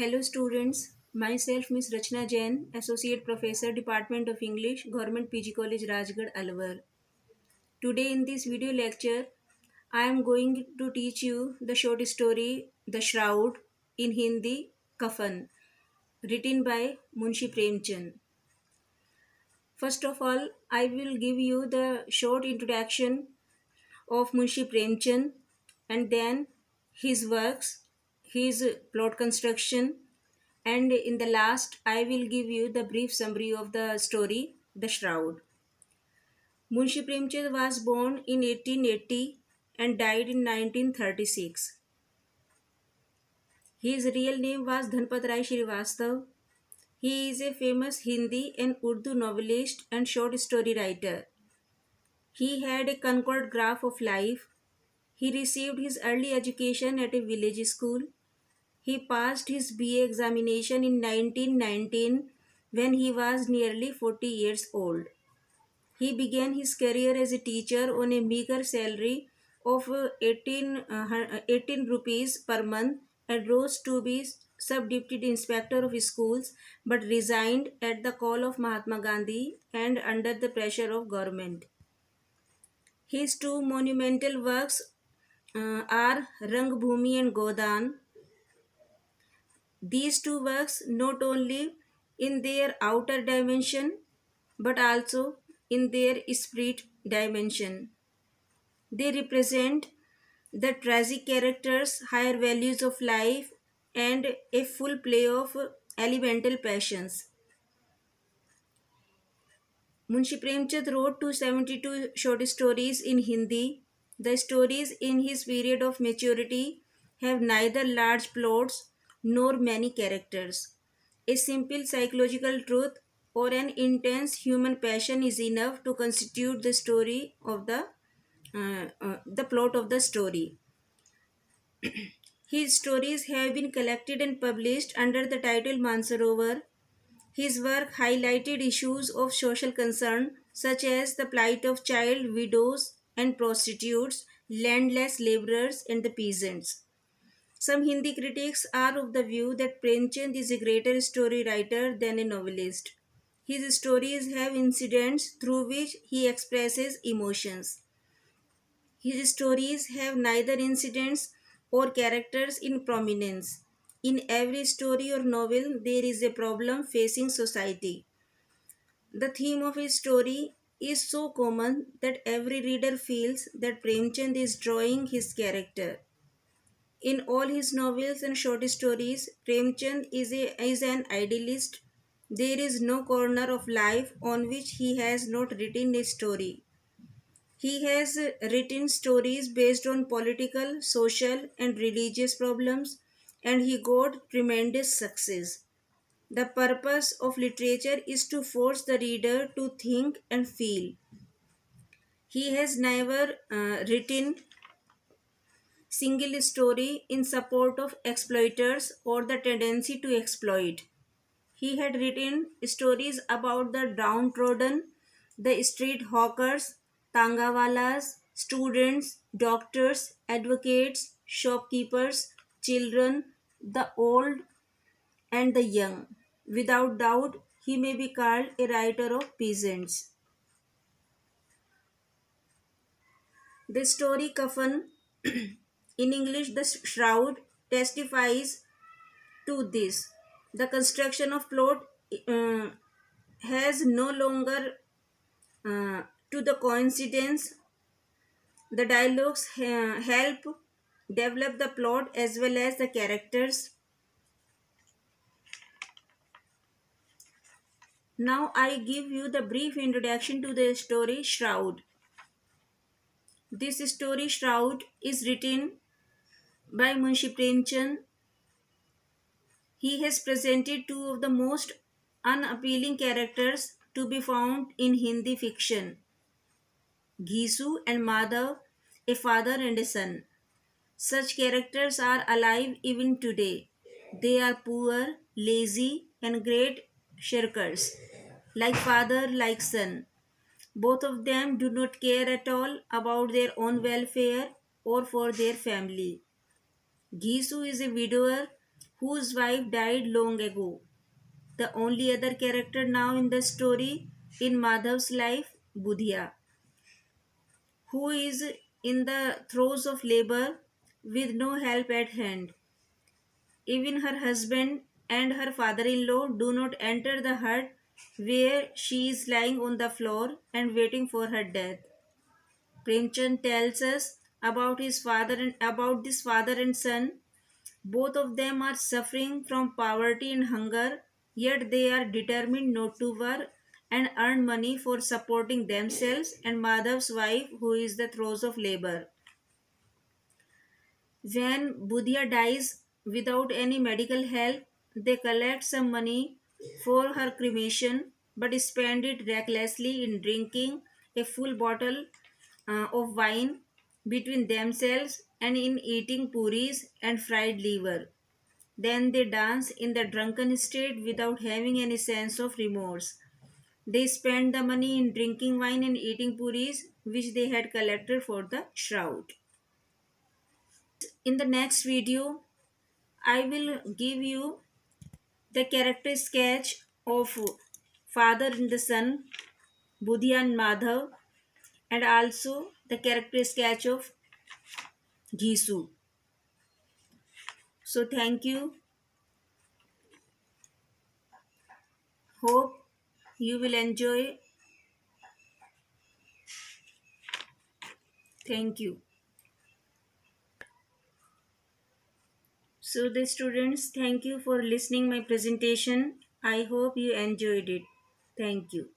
Hello students, myself Miss Rachna Jain, Associate Professor, Department of English, Government PG College Rajgarh, Alwar. Today in this video lecture, I am going to teach you the short story The Shroud in Hindi, Kafan, written by Munshi Premchand. First of all, I will give you the short introduction of Munshi Premchand and then his works, his plot construction, and in the last I will give you the brief summary of the story The Shroud. Munshi Premchand was born in 1880 and died in 1936. His real name was Dhanpat Rai Srivastav. He is a famous Hindi and Urdu novelist and short story writer. He had a concord graph of life. He received his early education at a village school. He passed his BA examination in 1919 when he was nearly 40 years old. He began his career as a teacher on a meager salary of 18 rupees per month and rose to be sub-deputy inspector of schools but resigned at the call of Mahatma Gandhi and under the pressure of government. His two monumental works are Rangbhumi and Godan. These two works, not only in their outer dimension but also in their spirit dimension, they represent the tragic characters, higher values of life, and a full play of elemental passions. Munshi Premchand wrote 272 short stories in Hindi. The stories in his period of maturity have neither large plots nor many characters. A simple psychological truth or an intense human passion is enough to constitute the story of the plot of the story. His stories have been collected and published under the title Mansarovar. His work highlighted issues of social concern such as the plight of child widows and prostitutes, landless laborers, and the peasants. Some Hindi critics are of the view that Premchand is a greater story writer than a novelist. His stories have incidents through which he expresses emotions. His stories have neither incidents or characters in prominence. In every story or novel, there is a problem facing society. The theme of his story is so common that every reader feels that Premchand is drawing his character. In all his novels and short stories, Premchand is an idealist. There is no corner of life on which he has not written a story. He has written stories based on political, social, and religious problems, and he got tremendous success. The purpose of literature is to force the reader to think and feel. He has never written single story in support of exploiters or the tendency to exploit. He had written stories about the downtrodden, the street hawkers, tangawalas, students, doctors, advocates, shopkeepers, children, the old, and the young. Without doubt, he may be called a writer of peasants. The story Kafan, in English, the shroud, testifies to this. The construction of plot uh, has no longer to the coincidence. The dialogues help develop the plot as well as the characters. Now I give you the brief introduction to the story Shroud. This story Shroud is written by Munshi Premchand. He has presented two of the most unappealing characters to be found in Hindi fiction, Ghisu and Madhav, a father and a son. Such characters are alive even today. They are poor, lazy, and great shirkers, like father, like son. Both of them do not care at all about their own welfare or for their family. Ghisu is a widower whose wife died long ago. The only other character now in the story in Madhav's life, Budhya, who is in the throes of labor with no help at hand. Even her husband and her father in law do not enter the hut where she is lying on the floor and waiting for her death. Premchand tells us about this father and son. Both of them are suffering from poverty and hunger, yet they are determined not to work and earn money for supporting themselves and Madhav's wife, who is the throes of labor. When Budhya dies without any medical help, they collect some money for her cremation but spend it recklessly in drinking a full bottle of wine between themselves and in eating puris and fried liver. Then they dance in the drunken state without having any sense of remorse. They spend the money in drinking wine and eating puris which they had collected for the shroud. In the next video, I will give you the character sketch of father and the son, Budhi and Madhav, and also the character sketch of Ghisu. So thank you. Hope you will enjoy. Thank you. So the students, thank you for listening my presentation. I hope you enjoyed it. Thank you.